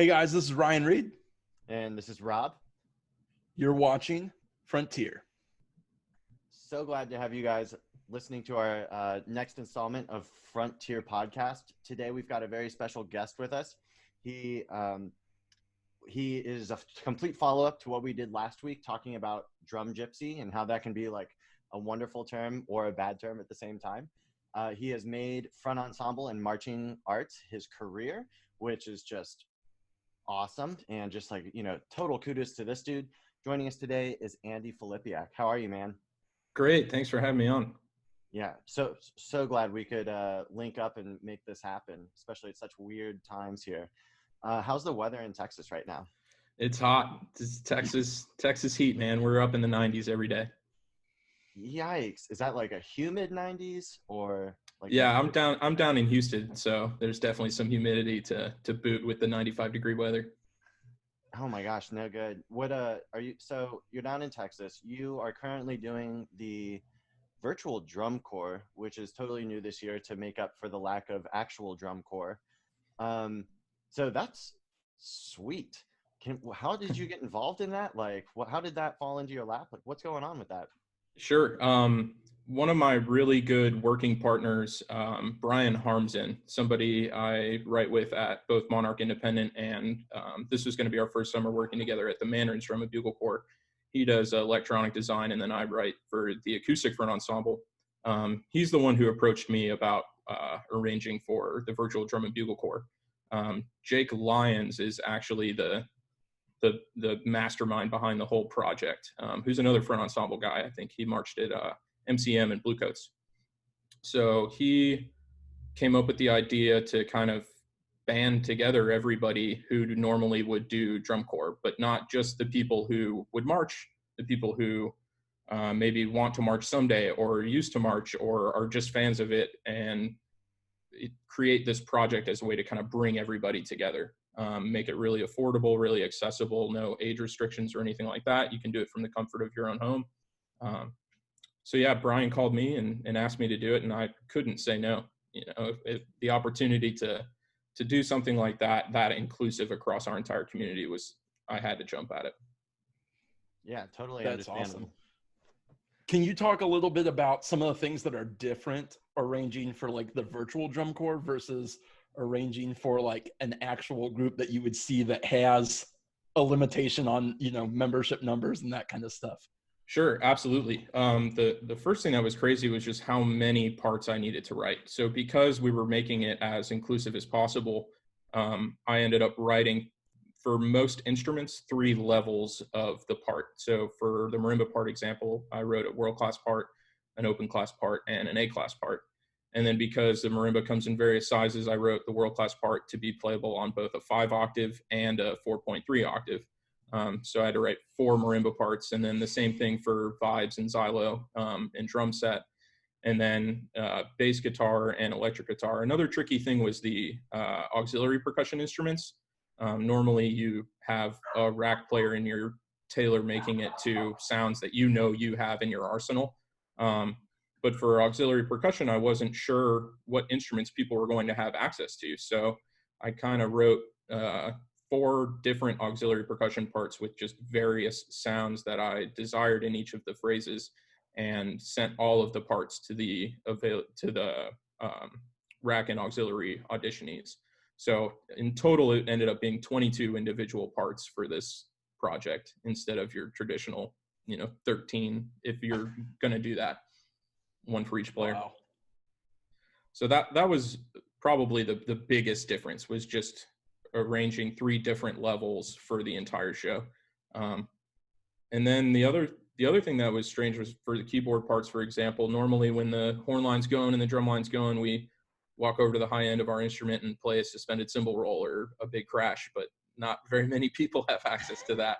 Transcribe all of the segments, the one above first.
Hey guys, this is Ryan Reed. And this is Rob. You're watching Frontier. So glad to have you guys listening to our next installment of Frontier Podcast. Today we've got a very special guest with us. He is a complete follow-up to what we did last week, talking about drum gypsy and how that can be like a wonderful term or a bad term at the same time. He has made front ensemble and marching arts his career, which is just awesome. And just like, total kudos to this dude. Joining us today is Andy Filipiak. How are you, man? Great. Thanks for having me on. Yeah. So glad we could link up and make this happen, especially at such weird times here. How's the weather in Texas right now? It's hot. It's Texas heat, man. We're up in the 90s every day. Yikes. Is that like a humid 90s or like? Yeah, I'm down in Houston, so there's definitely some humidity to boot with the 95-degree weather. Oh my gosh, no good. What are you? So you're down in Texas. You are currently doing the virtual drum corps, which is totally new this year to make up for the lack of actual drum corps. So that's sweet. How did you get involved in that? Like, how did that fall into your lap? Like, what's going on with that? Sure. One of my really good working partners, Brian Harmsen, somebody I write with at both Monarch Independent and this was going to be our first summer working together at the Mandarin's Drum and Bugle Corps. He does electronic design, and then I write for the acoustic front ensemble. He's the one who approached me about arranging for the virtual drum and bugle corps. Jake Lyons is actually the mastermind behind the whole project, who's another front ensemble guy. I think he marched at MCM and Bluecoats. So he came up with the idea to kind of band together everybody who normally would do drum corps, but not just the people who would march, the people who maybe want to march someday or used to march or are just fans of it, and create this project as a way to kind of bring everybody together, make it really affordable, really accessible, no age restrictions or anything like that. You can do it from the comfort of your own home. So yeah, Brian called me and asked me to do it, and I couldn't say no. If the opportunity to do something like that inclusive across our entire community I had to jump at it. Yeah, totally. That's understandable. awesome. Can you talk a little bit about some of the things that are different arranging for like the virtual drum corps versus arranging for like an actual group that you would see that has a limitation on, membership numbers and that kind of stuff? Sure, absolutely. The first thing that was crazy was just how many parts I needed to write. So because we were making it as inclusive as possible, I ended up writing for most instruments 3 levels of the part. So for the marimba part example, I wrote a world class part, an open class part, and an A class part. And then because the marimba comes in various sizes, I wrote the world class part to be playable on both a 5 octave and a 4.3 octave. So I had to write 4 marimba parts, and then the same thing for vibes and xylo and drum set, and then bass guitar and electric guitar. Another tricky thing was the auxiliary percussion instruments. Normally you have a rack player and you're tailor making it to sounds that you have in your arsenal. But for auxiliary percussion, I wasn't sure what instruments people were going to have access to. So I kind of wrote 4 different auxiliary percussion parts with just various sounds that I desired in each of the phrases, and sent all of the parts to the rack and auxiliary auditionees. So in total, it ended up being 22 individual parts for this project instead of your traditional, 13 if you're going to do that, 1 for each player. Wow. So that was probably the biggest difference, was just arranging 3 different levels for the entire show. And then the other thing that was strange was for the keyboard parts, for example. Normally when the horn line's going and the drum line's going, we walk over to the high end of our instrument and play a suspended cymbal roll or a big crash, but not very many people have access to that.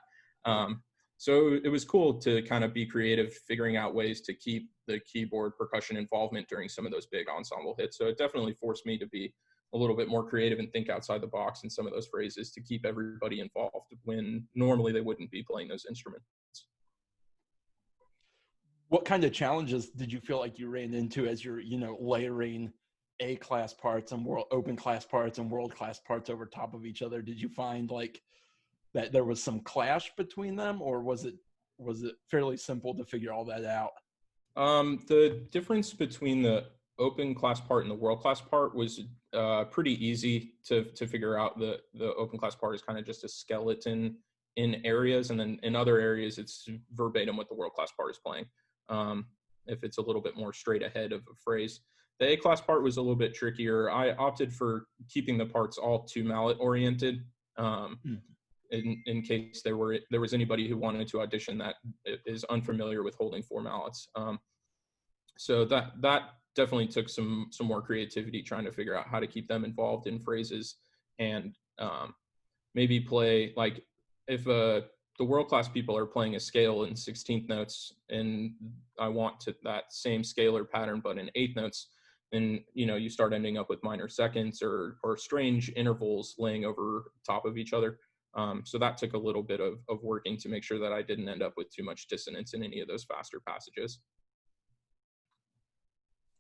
So it was cool to kind of be creative, figuring out ways to keep the keyboard percussion involvement during some of those big ensemble hits. So it definitely forced me to be a little bit more creative and think outside the box in some of those phrases to keep everybody involved when normally they wouldn't be playing those instruments. What kind of challenges did you feel like you ran into as you're, layering A class parts and open class parts and world class parts over top of each other. Did you find like that there was some clash between them, or was it fairly simple to figure all that out? The difference between the open class part and the world class part was pretty easy to figure out. The open class part is kind of just a skeleton in areas, and then in other areas it's verbatim what the world class part is playing. If it's a little bit more straight ahead of a phrase. The A class part was a little bit trickier. I opted for keeping the parts all two mallet oriented. In case there was anybody who wanted to audition that is unfamiliar with holding four mallets. So that definitely took some more creativity trying to figure out how to keep them involved in phrases, and maybe play, like, if the world class people are playing a scale in 16th notes and I want that same scalar pattern but in 8th notes, then you start ending up with minor seconds or strange intervals laying over top of each other. So that took a little bit of working to make sure that I didn't end up with too much dissonance in any of those faster passages.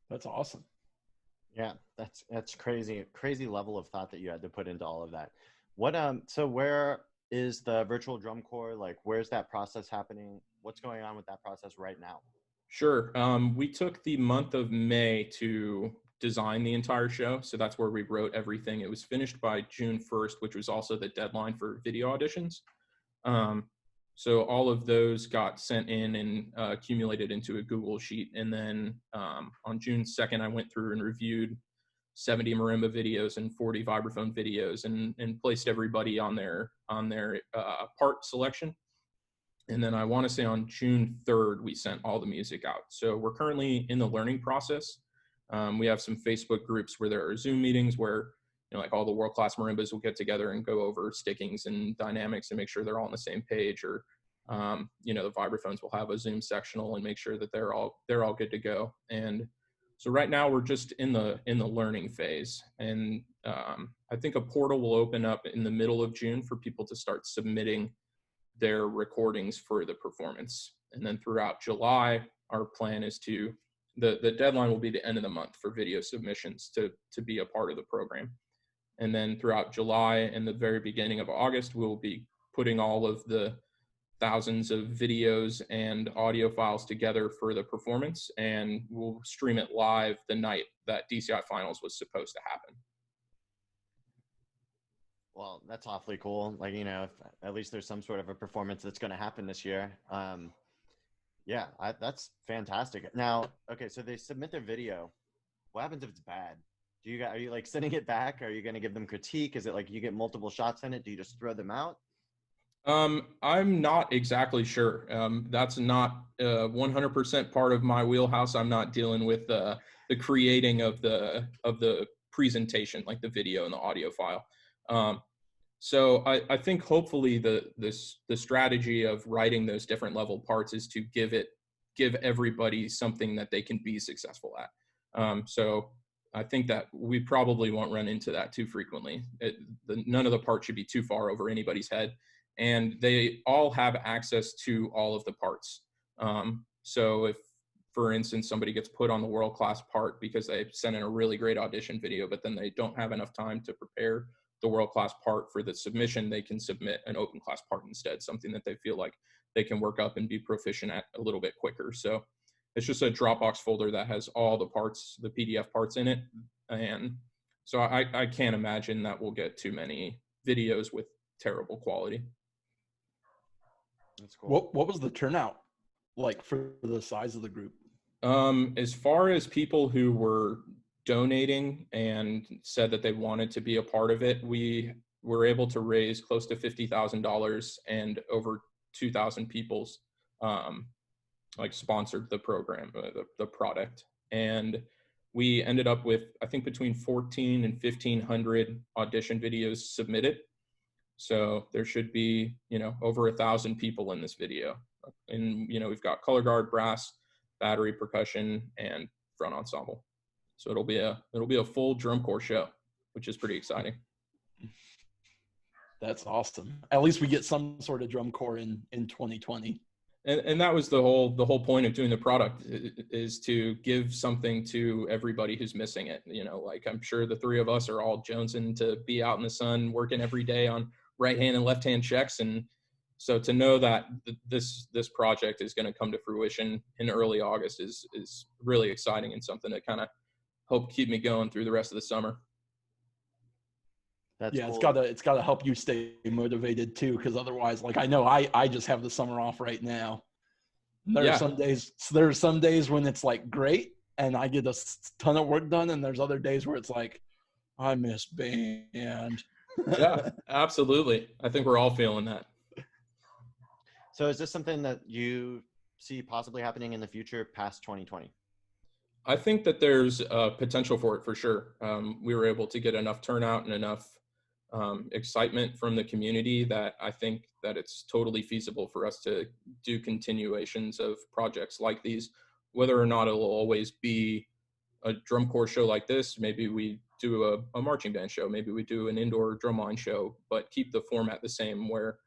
That's awesome. Yeah, that's crazy level of thought that you had to put into all of that. What so where is the virtual drum corps? Like, where's that process happening? What's going on with that process right now? Sure. We took the month of May to design the entire show. So that's where we wrote everything. It was finished by June 1st, which was also the deadline for video auditions. So all of those got sent in and accumulated into a Google Sheet. And then on June 2nd, I went through and reviewed 70 marimba videos and 40 vibraphone videos and placed everybody on their part selection. And then I want to say on June 3rd, we sent all the music out. So we're currently in the learning process. We have some Facebook groups where there are Zoom meetings where, like, all the world-class marimbas will get together and go over stickings and dynamics and make sure they're all on the same page. Or, the vibraphones will have a Zoom sectional and make sure that they're all good to go. And so right now we're just in the learning phase. And I think a portal will open up in the middle of June for people to start submitting their recordings for the performance. And then throughout July, our plan is the deadline will be the end of the month for video submissions to be a part of the program. And then throughout July and the very beginning of August, we'll be putting all of the thousands of videos and audio files together for the performance, and we'll stream it live the night that DCI finals was supposed to happen. Well, that's awfully cool. Like, if at least there's some sort of a performance that's going to happen this year. Yeah, that's fantastic. Now, okay, so they submit their video. What happens if it's bad? Are you like sending it back? Are you going to give them critique? Is it like you get multiple shots in it? Do you just throw them out? I'm not exactly sure. That's not 100% part of my wheelhouse. I'm not dealing with the creating of the presentation, like the video and the audio file. So I think hopefully the strategy of writing those different level parts is to give everybody something that they can be successful at. So I think that we probably won't run into that too frequently. None of the parts should be too far over anybody's head, and they all have access to all of the parts. So if, for instance, somebody gets put on the world-class part because they sent in a really great audition video, but then they don't have enough time to prepare the world-class part for the submission, they can submit an open class part instead, something that they feel like they can work up and be proficient at a little bit quicker. So it's just a Dropbox folder that has all the parts, the PDF parts in it. And so I can't imagine that we'll get too many videos with terrible quality. That's cool. What was the turnout like for the size of the group? As far as people who were donating and said that they wanted to be a part of it, we were able to raise close to $50,000, and over 2,000 people's sponsored the program, the product. And we ended up with, I think, between 14 and 1,500 audition videos submitted. So there should be, over 1,000 people in this video. And, we've got color guard, brass, battery, percussion, and front ensemble. So it'll be a full drum corps show, which is pretty exciting. That's awesome. At least we get some sort of drum corps in 2020. And that was the whole point of doing the product, is to give something to everybody who's missing it. You know, like I'm sure the three of us are all jonesing to be out in the sun, working every day on right hand and left hand checks. And so to know that this project is going to come to fruition in early August is really exciting, and something that kind of help keep me going through the rest of the summer. That's Yeah, cool. it's gotta help you stay motivated too, because otherwise, like I know I just have the summer off right now. There are some days when it's like great and I get a ton of work done, and there's other days where it's like I miss band. Yeah, absolutely. I think we're all feeling that. So is this something that you see possibly happening in the future past 2020? I think that there's potential for it, for sure. We were able to get enough turnout and enough excitement from the community that I think that it's totally feasible for us to do continuations of projects like these. Whether or not it'll always be a drum corps show like this, maybe we do a marching band show, maybe we do an indoor drumline show, but keep the format the same, where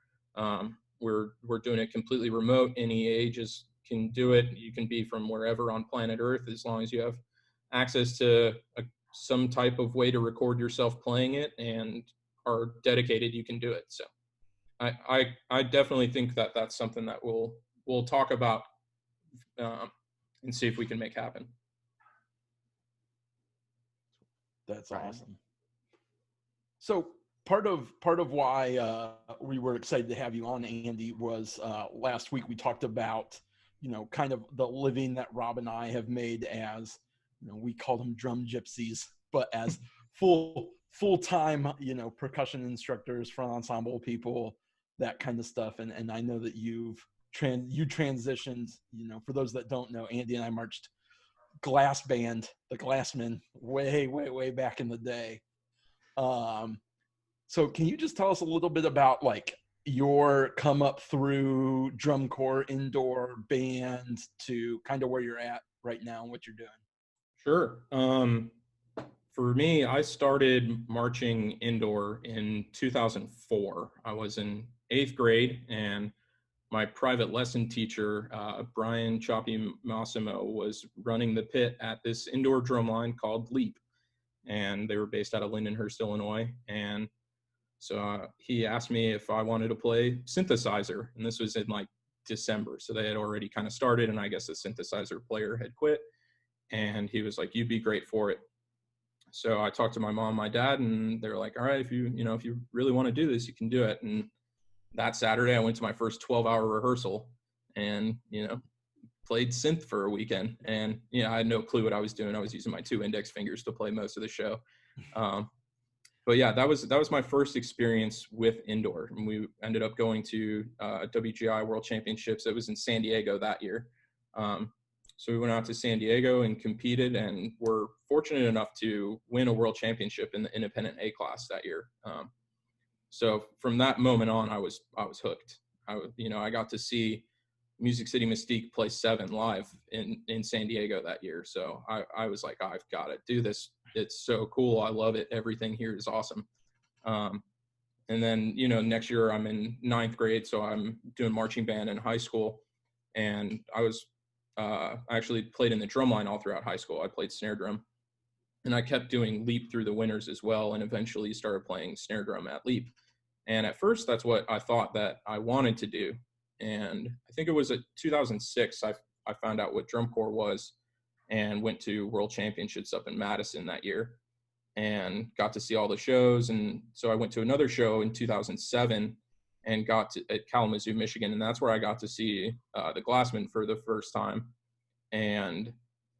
we're doing it completely remote. Any ages can do it. You can be from wherever on planet Earth, as long as you have access to some type of way to record yourself playing it and are dedicated, you can do it. So I definitely think that that's something that we'll talk about and see if we can make happen. That's awesome. So part of why we were excited to have you on, Andy, was last week we talked about, you know, kind of the living that Rob and I have made as, you know, we call them drum gypsies, but as full-time, you know, percussion instructors, front ensemble people, that kind of stuff. And I know that you transitioned, you know, for those that don't know, Andy and I marched glass band, the Glassmen, way back in the day. So can you just tell us a little bit about like your come up through drum corps indoor band to kind of where you're at right now and what you're doing? Sure. For me, I started marching indoor in 2004. I was in 8th grade, and my private lesson teacher, Brian Choppy Massimo, was running the pit at this indoor drumline called Leap, and they were based out of Lindenhurst, Illinois. And so he asked me if I wanted to play synthesizer, and this was in like December. So they had already kind of started, and I guess the synthesizer player had quit. And he was like, "You'd be great for it." So I talked to my mom, my dad, and they were like, "All right, if you really want to do this, you can do it." And that Saturday, I went to my first 12-hour rehearsal and, you know, played synth for a weekend. And, you know, I had no clue what I was doing. I was using my 2 index fingers to play most of the show. But yeah, that was my first experience with indoor. And we ended up going to WGI World Championships. It was in San Diego that year. So we went out to San Diego and competed, and were fortunate enough to win a world championship in the independent A class that year. So from that moment on, I was hooked. I got to see Music City Mystique play 7 live in San Diego that year. So I was like, I've got to do this. It's so cool. I love it. Everything here is awesome. And then, you know, next year I'm in 9th grade, so I'm doing marching band in high school. And I was actually played in the drum line all throughout high school. I played snare drum, and I kept doing Leap through the winters as well, and eventually started playing snare drum at Leap. And at first, that's what I thought that I wanted to do. And I think it was at 2006, I found out what drum corps was, and went to World Championships up in Madison that year and got to see all the shows. And so I went to another show in 2007 and at Kalamazoo, Michigan. And that's where I got to see the Glassmen for the first time. And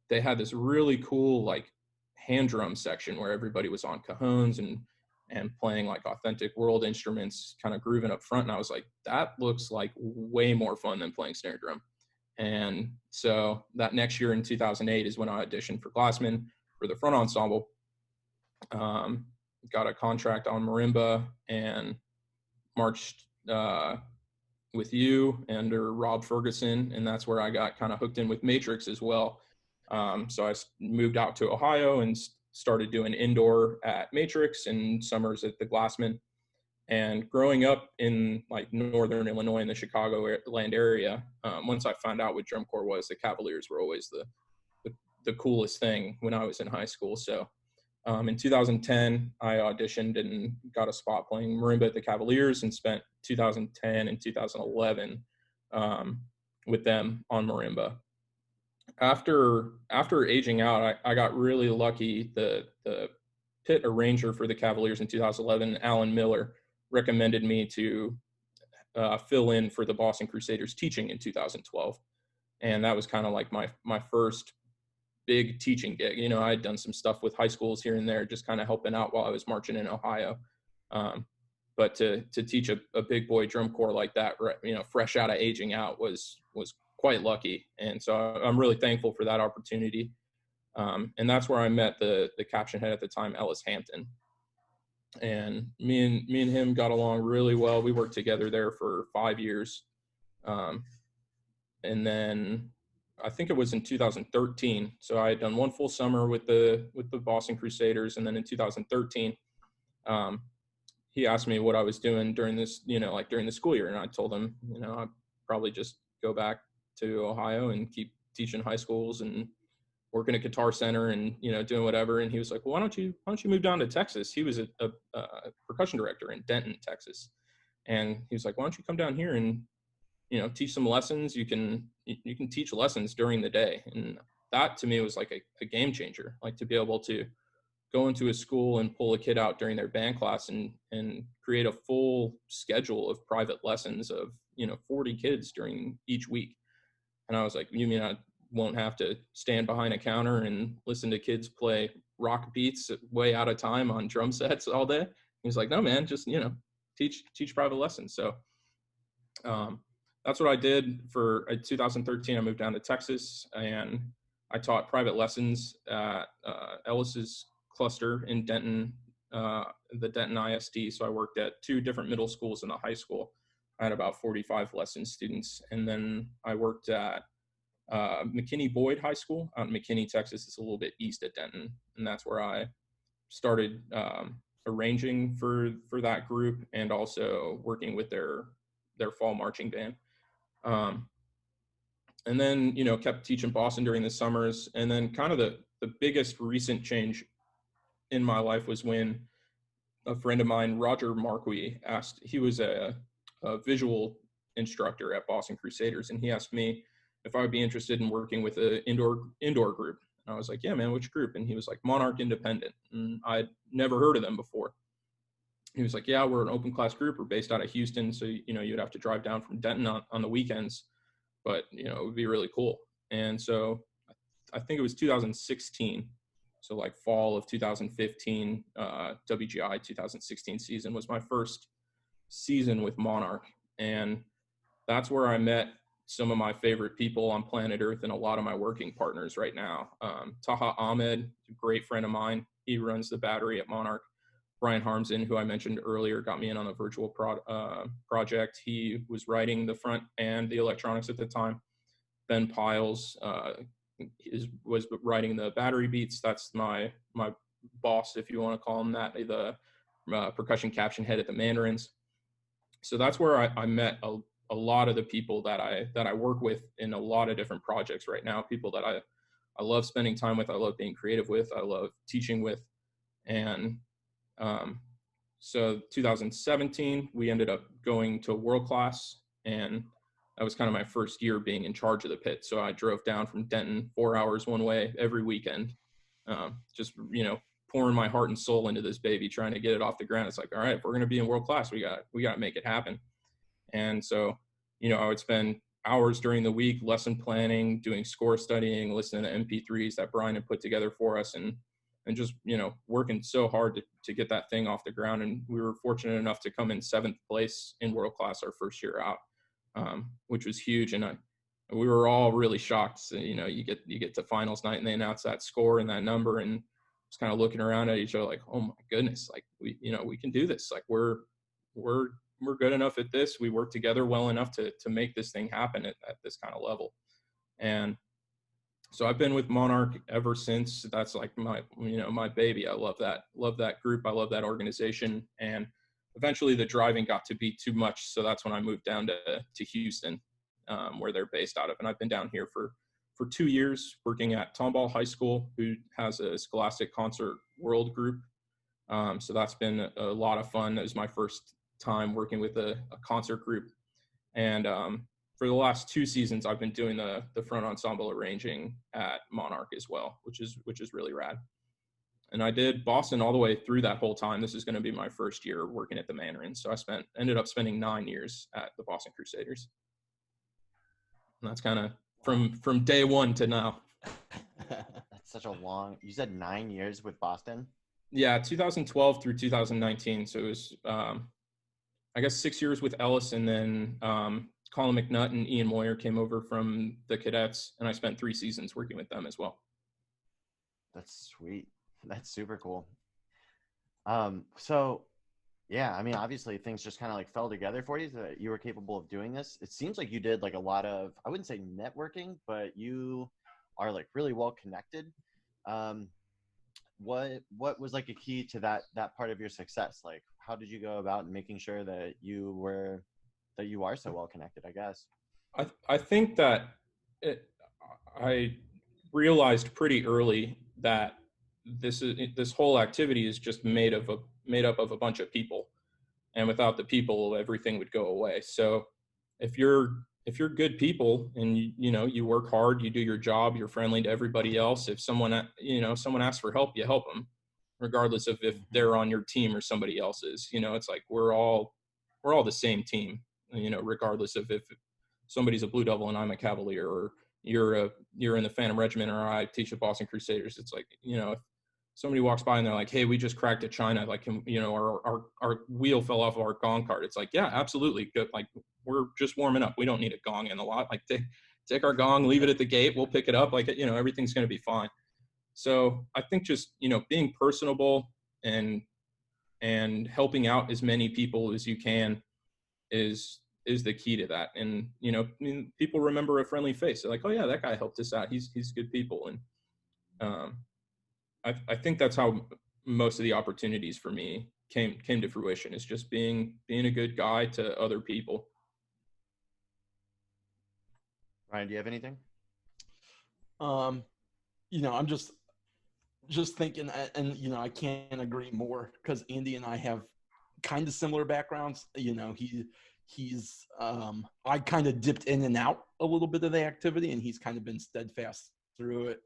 they had this really cool, like, hand drum section where everybody was on cajones and playing like authentic world instruments, kind of grooving up front. And I was like, that looks like way more fun than playing snare drum. And so that next year in 2008 is when I auditioned for Glassmen for the front ensemble. Got a contract on marimba and marched with you under Rob Ferguson. And that's where I got kind of hooked in with Matrix as well. So I moved out to Ohio and started doing indoor at Matrix and summers at the Glassmen. And growing up in like northern Illinois in the Chicagoland area, once I found out what drum corps was, the Cavaliers were always the coolest thing when I was in high school. So in 2010, I auditioned and got a spot playing marimba at the Cavaliers, and spent 2010 and 2011 with them on marimba. After aging out, I got really lucky. The pit arranger for the Cavaliers in 2011, Alan Miller, recommended me to fill in for the Boston Crusaders teaching in 2012. And that was kind of like my first big teaching gig. You know, I had done some stuff with high schools here and there, just kind of helping out while I was marching in Ohio. But to teach a big boy drum corps like that, you know, fresh out of aging out was quite lucky. And so I'm really thankful for that opportunity. And that's where I met the caption head at the time, Ellis Hampton. And me and him got along really well. We worked together there for 5 years. And then I think it was in 2013. So I had done one full summer with the Boston Crusaders. And then in 2013, he asked me what I was doing during this, you know, like during the school year. And I told him, you know, I'd probably just go back to Ohio and keep teaching high schools and working at Guitar Center and, you know, doing whatever. And he was like, well, why don't you move down to Texas? He was a percussion director in Denton, Texas. And he was like, why don't you come down here and, you know, teach some lessons? You can teach lessons during the day. And that to me was like a game changer, like to be able to go into a school and pull a kid out during their band class and create a full schedule of private lessons of, you know, 40 kids during each week. And I was like, you mean I won't have to stand behind a counter and listen to kids play rock beats way out of time on drum sets all day? He's like, no, man, just, you know, teach private lessons. So that's what I did for 2013. I moved down to Texas and I taught private lessons at Ellis's cluster in Denton, the Denton ISD. So I worked at 2 different middle schools and a high school. I had about 45 lesson students. And then I worked at McKinney Boyd High School out in McKinney, Texas. It's a little bit east of Denton. And that's where I started arranging for that group and also working with their fall marching band. And then, you know, kept teaching Boston during the summers. And then kind of the biggest recent change in my life was when a friend of mine, Roger Marquis, asked, he was a visual instructor at Boston Crusaders. And he asked me if I would be interested in working with an indoor group. And I was like, yeah, man, which group? And he was like, Monarch Independent. And I'd never heard of them before. He was like, yeah, we're an open class group. We're based out of Houston. So, you know, you'd have to drive down from Denton on the weekends, but, you know, it would be really cool. And so I think it was 2016. So like fall of 2015, WGI 2016 season was my first season with Monarch. And that's where I met some of my favorite people on planet Earth and a lot of my working partners right now. Taha Ahmed, a great friend of mine. He runs the battery at Monarch. Brian Harmson, who I mentioned earlier, got me in on the virtual project. He was writing the front and the electronics at the time. Ben Piles was writing the battery beats. That's my boss, if you want to call him that, the percussion caption head at the Mandarins. So that's where I met a lot of the people that I work with in a lot of different projects right now, people that I love spending time with, I love being creative with, I love teaching with. And so 2017, we ended up going to World Class, and that was kind of my first year being in charge of the pit. So I drove down from Denton 4 hours one way every weekend, just, you know, pouring my heart and soul into this baby, trying to get it off the ground. It's like, all right, if we're going to be in World Class, we got to make it happen. And so, you know, I would spend hours during the week, lesson planning, doing score studying, listening to MP3s that Brian had put together for us, and just, you know, working so hard to get that thing off the ground. And we were fortunate enough to come in 7th place in World Class our first year out, which was huge. And we were all really shocked. So, you know, you get to finals night and they announce that score and that number, and just kind of looking around at each other like, oh my goodness, like we can do this. Like we're good enough at this. We work together well enough to make this thing happen at this kind of level. And so I've been with Monarch ever since. That's like my baby. I love that group. I love that organization. And eventually the driving got to be too much. So that's when I moved down to Houston, where they're based out of. And I've been down here for 2 years working at Tomball High School, who has a Scholastic Concert World group. So that's been a lot of fun. It was my first time working with a concert group. And for the last 2 seasons, I've been doing the front ensemble arranging at Monarch as well, which is really rad. And I did Boston all the way through that whole time. This is going to be my first year working at the Mandarin. So I ended up spending 9 years at the Boston Crusaders. And that's kind of from day one to now. That's such a long, you said 9 years with Boston? Yeah, 2012 through 2019. So it was, I guess, 6 years with Ellis, and then Colin McNutt and Ian Moyer came over from the cadets, and I spent 3 seasons working with them as well. That's sweet. That's super cool. So yeah, I mean, obviously things just kind of like fell together for you so that you were capable of doing this. It seems like you did like a lot of, I wouldn't say networking, but you are like really well connected. What was like a key to that part of your success? Like, how did you go about making sure that you are so well connected, I guess? I think that I realized pretty early that this whole activity is just made up of a bunch of people, and without the people, everything would go away. So if you're good people and you work hard, you do your job, you're friendly to everybody else. If someone asks for help, you help them, regardless of if they're on your team or somebody else's. It's like we're all the same team. Regardless of if somebody's a Blue Devil and I'm a Cavalier, or you're in the Phantom Regiment, or I teach at Boston Crusaders. It's like, if somebody walks by and they're like, "Hey, we just cracked a China, like, our wheel fell off of our gong cart." It's like, yeah, absolutely. Good. Like, we're just warming up. We don't need a gong in the lot. Like, take our gong, leave it at the gate. We'll pick it up. Like, everything's going to be fine. So I think just, being personable and helping out as many people as you can is the key to that. And, people remember a friendly face. They're like, "Oh yeah, that guy helped us out. He's good people." And I think that's how most of the opportunities for me came to fruition, is just being a good guy to other people. Ryan, do you have anything? I'm just thinking, and I can't agree more, because Andy and I have kind of similar backgrounds. He's I kind of dipped in and out a little bit of the activity, and he's kind of been steadfast through it.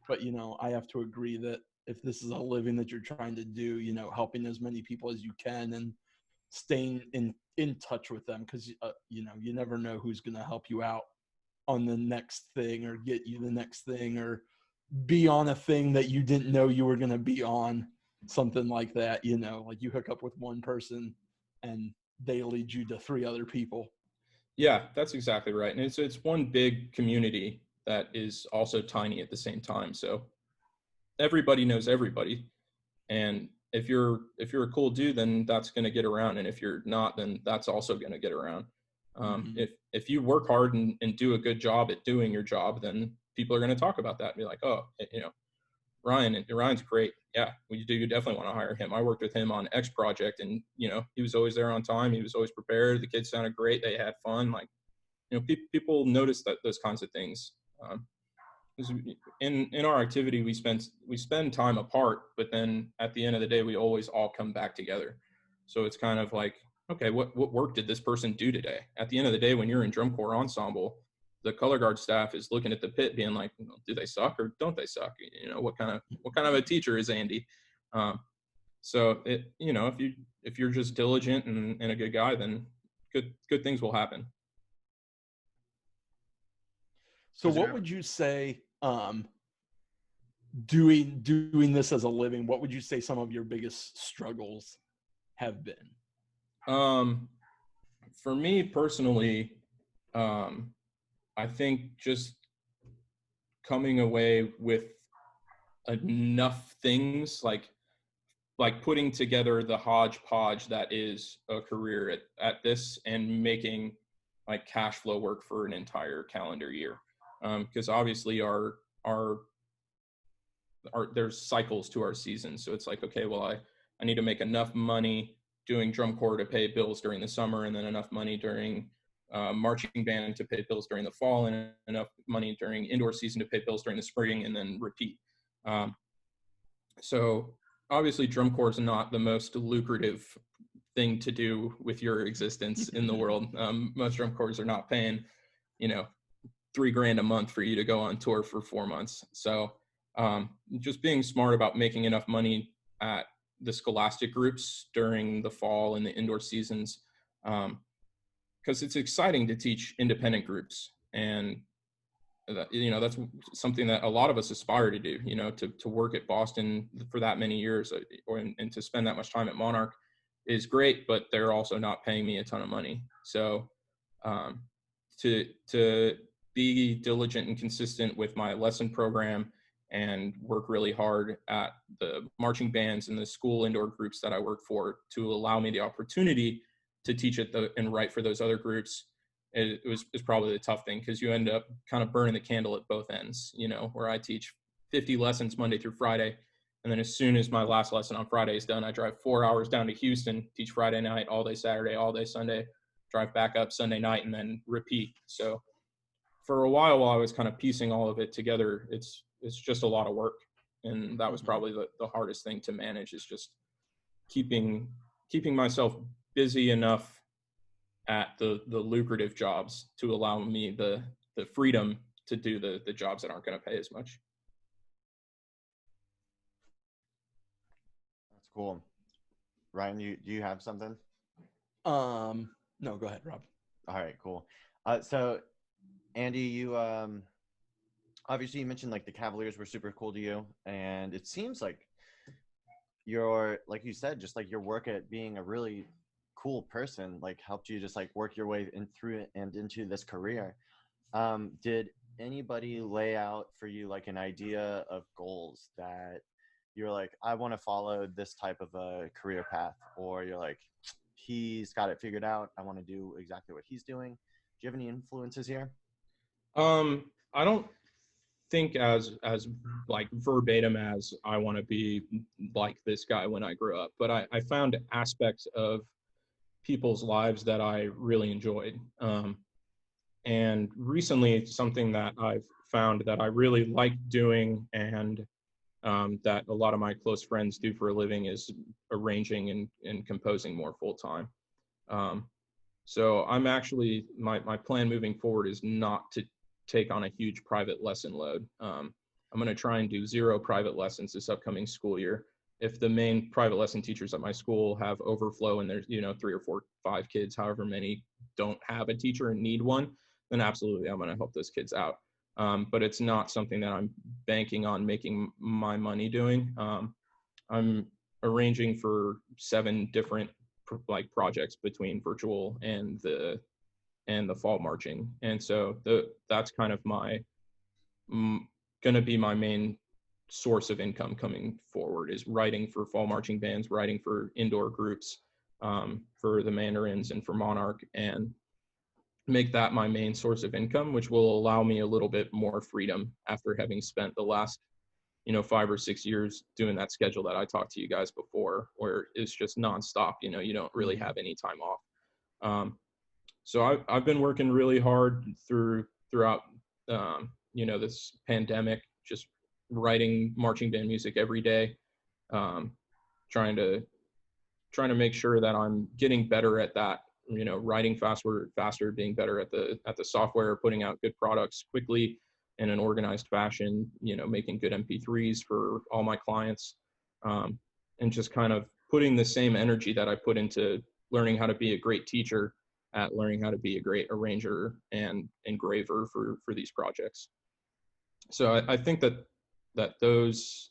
But I have to agree that if this is a living that you're trying to do, helping as many people as you can and staying in touch with them, because you never know who's going to help you out on the next thing, or get you the next thing, or be on a thing that you didn't know you were going to be on, something like that. Like, you hook up with one person and they lead you to 3 other people. Yeah, that's exactly right. And it's one big community that is also tiny at the same time. So everybody knows everybody. And if you're a cool dude, then that's going to get around. And if you're not, then that's also going to get around. If you work hard and do a good job at doing your job, then people are going to talk about that and be like, "Oh, Ryan's great. Yeah, you definitely want to hire him. I worked with him on X project, and he was always there on time. He was always prepared. The kids sounded great. They had fun." Like, people notice those kinds of things. In our activity, we spend time apart, but then at the end of the day, we always all come back together. So it's kind of like, okay, what work did this person do today? At the end of the day, when you're in drum corps ensemble, the color guard staff is looking at the pit being like, "Do they suck or don't they suck? What kind of a teacher is Andy?" So if you're just diligent and a good guy, then good things will happen. So what would you say, doing this as a living, what would you say some of your biggest struggles have been? For me personally, I think just coming away with enough things, like putting together the hodgepodge that is a career at this, and making like cash flow work for an entire calendar year. Because obviously our there's cycles to our season. So it's like, okay, well, I need to make enough money doing drum corps to pay bills during the summer, and then enough money during marching band to pay bills during the fall, and enough money during indoor season to pay bills during the spring, and then repeat. So obviously drum corps is not the most lucrative thing to do with your existence in the world. Most drum corps are not paying, $3,000 a month for you to go on tour for 4 months. So just being smart about making enough money at the scholastic groups during the fall and the indoor seasons, because it's exciting to teach independent groups, and that's something that a lot of us aspire to do, to work at Boston for that many years, and to spend that much time at Monarch is great, but they're also not paying me a ton of money. So to be diligent and consistent with my lesson program and work really hard at the marching bands and the school indoor groups that I work for to allow me the opportunity to teach and write for those other groups is probably the tough thing, because you end up kind of burning the candle at both ends, where I teach 50 lessons Monday through Friday. And then as soon as my last lesson on Friday is done, I drive 4 hours down to Houston, teach Friday night, all day Saturday, all day Sunday, drive back up Sunday night, and then repeat. So for a while I was kind of piecing all of it together, it's just a lot of work. And that was probably the hardest thing to manage, is just keeping myself busy enough at the lucrative jobs to allow me the freedom to do the jobs that aren't going to pay as much. That's cool. Ryan, do you have something? No, go ahead, Rob. All right, cool. So Andy, you obviously you mentioned like the Cavaliers were super cool to you, and it seems like like you said, just like your work at being a really cool person like helped you just like work your way through it and into this career. Did anybody lay out for you like an idea of goals that you're like, I want to follow this type of a career path, or you're like, he's got it figured out, I want to do exactly what he's doing? Do you have any influences here? I don't think as like verbatim as I want to be like this guy when I grew up, but I found aspects of people's lives that I really enjoyed. And recently, something that I've found that I really like doing, and that a lot of my close friends do for a living, is arranging and composing more full time. So I'm actually, my plan moving forward is not to take on a huge private lesson load. I'm going to try and do 0 private lessons this upcoming school year. If the main private lesson teachers at my school have overflow and there's 3 or 4, 5 kids, however many, don't have a teacher and need one, then absolutely I'm going to help those kids out. But it's not something that I'm banking on making my money doing. I'm arranging for 7 different projects between virtual and the fall marching, and so that's kind of going to be my main source of income coming forward, is writing for fall marching bands, writing for indoor groups, for the Mandarins and for Monarch, and make that my main source of income, which will allow me a little bit more freedom after having spent the last 5 or 6 years doing that schedule that I talked to you guys before, where it's just nonstop. You don't really have any time off. So I've been working really hard throughout this pandemic, just writing marching band music every day, trying to make sure that I'm getting better at that, writing faster, being better at the software, putting out good products quickly in an organized fashion, making good MP3s for all my clients, and just kind of putting the same energy that I put into learning how to be a great teacher at learning how to be a great arranger and engraver for these projects. So I think that those,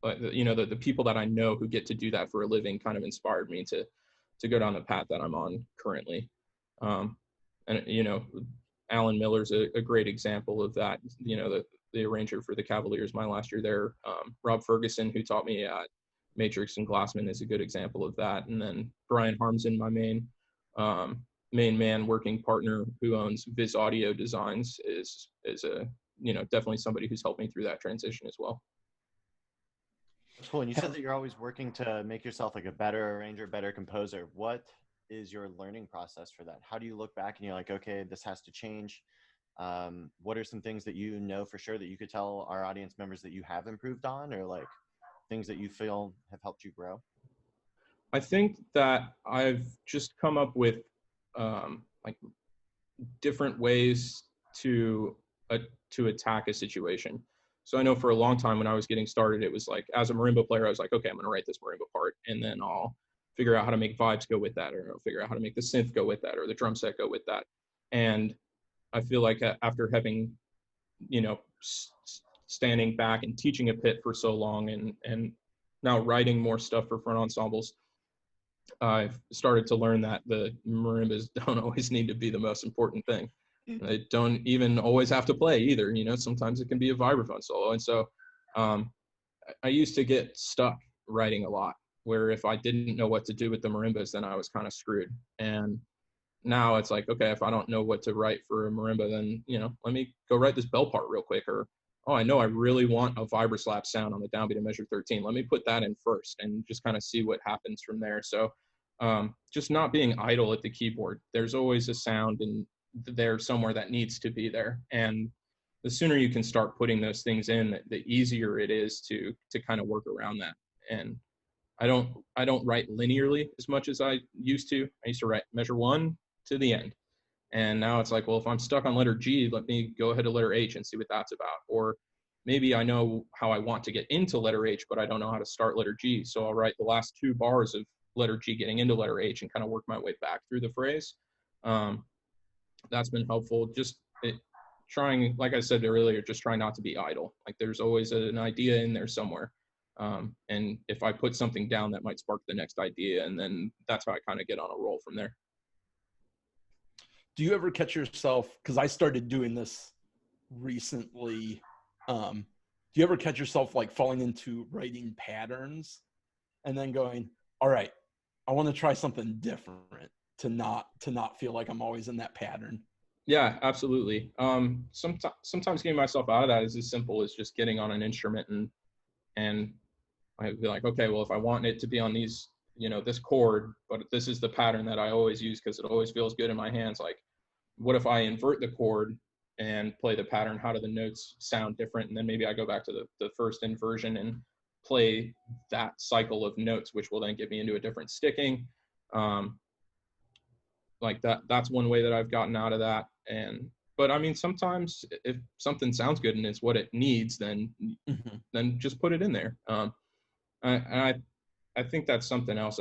the people that I know who get to do that for a living kind of inspired me to go down the path that I'm on currently. And Alan Miller's a great example of that. The arranger for the Cavaliers my last year there. Rob Ferguson, who taught me at Matrix and Glassman, is a good example of that. And then Brian Harmson, my main man working partner, who owns Viz Audio Designs, is a definitely somebody who's helped me through that transition as well. Cool. And you said that you're always working to make yourself like a better arranger, better composer. What is your learning process for that? How do you look back and you're like, okay, this has to change? What are some things that you know for sure that you could tell our audience members that you have improved on, or like things that you feel have helped you grow? I think that I've just come up with like different ways to to attack a situation. So I know for a long time when I was getting started, it was like, as a marimba player, I was like, okay, I'm going to write this marimba part, and then I'll figure out how to make vibes go with that, or I'll figure out how to make the synth go with that, or the drum set go with that. And I feel like after having, you know, standing back and teaching a pit for so long, and now writing more stuff for front ensembles, I've started to learn that the marimbas don't always need to be the most important thing. They don't even always have to play either. You know, sometimes it can be a vibraphone solo. And so I used to get stuck writing a lot, where if I didn't know what to do with the marimbas, then I was kind of screwed. And now it's like, okay, if I don't know what to write for a marimba, then, you know, let me go write this bell part real quick. Or, oh, I know I really want a vibra-slap sound on the downbeat of measure 13. Let me put that in first and just kind of see what happens from there. So just not being idle at the keyboard. There's always a sound in there somewhere that needs to be there. And the sooner you can start putting those things in, the easier it is to kind of work around that. And I don't write linearly as much as I used to. I used to write measure 1 to the end. And now it's like, well, if I'm stuck on letter G, let me go ahead to letter H and see what that's about. Or maybe I know how I want to get into letter H, but I don't know how to start letter G. So I'll write the last 2 bars of letter G getting into letter H and kind of work my way back through the phrase. That's been helpful. Just trying, like I said earlier, just trying not to be idle. Like there's always an idea in there somewhere. And if I put something down, that might spark the next idea. And then that's how I kind of get on a roll from there. Do you ever catch yourself, because I started doing this recently, do you ever catch yourself like falling into writing patterns and then going, all right, I want to try something different to not feel like I'm always in that pattern? Yeah, absolutely. Sometimes getting myself out of that is as simple as just getting on an instrument and I'd be like, okay, well, if I want it to be on these, you know, this chord, but this is the pattern that I always use because it always feels good in my hands. Like, what if I invert the chord and play the pattern? How do the notes sound different? And then maybe I go back to the first inversion and play that cycle of notes, which will then get me into a different sticking. Like that's one way that I've gotten out of that. But I mean, sometimes if something sounds good and it's what it needs, then just put it in there. I think that's something else.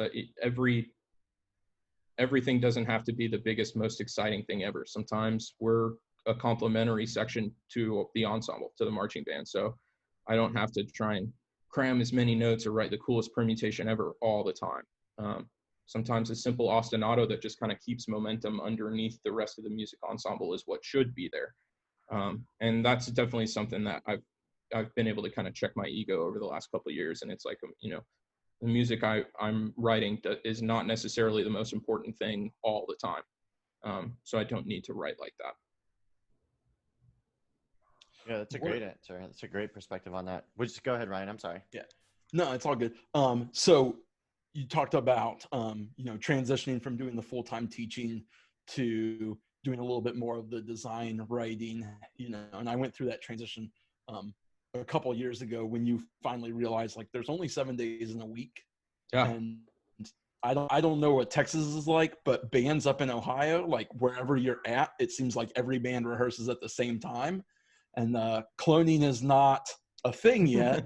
Everything doesn't have to be the biggest, most exciting thing ever. Sometimes we're a complementary section to the ensemble, to the marching band. So I don't have to try and cram as many notes or write the coolest permutation ever all the time. Sometimes a simple ostinato that just kind of keeps momentum underneath the rest of the music ensemble is what should be there. And that's definitely something that I've been able to kind of check my ego over the last couple of years. And it's like, you know, the music I'm writing is not necessarily the most important thing all the time. So I don't need to write like that. Yeah, that's a great answer. That's a great perspective on that. Just go ahead, Ryan. I'm sorry. Yeah, no, it's all good. So you talked about, you know, transitioning from doing the full-time teaching to doing a little bit more of the design writing, you know, and I went through that transition a couple of years ago when you finally realized like there's only 7 days in a week. Yeah. And I don't know what Texas is like, but bands up in Ohio, like wherever you're at, it seems like every band rehearses at the same time, and cloning is not a thing yet.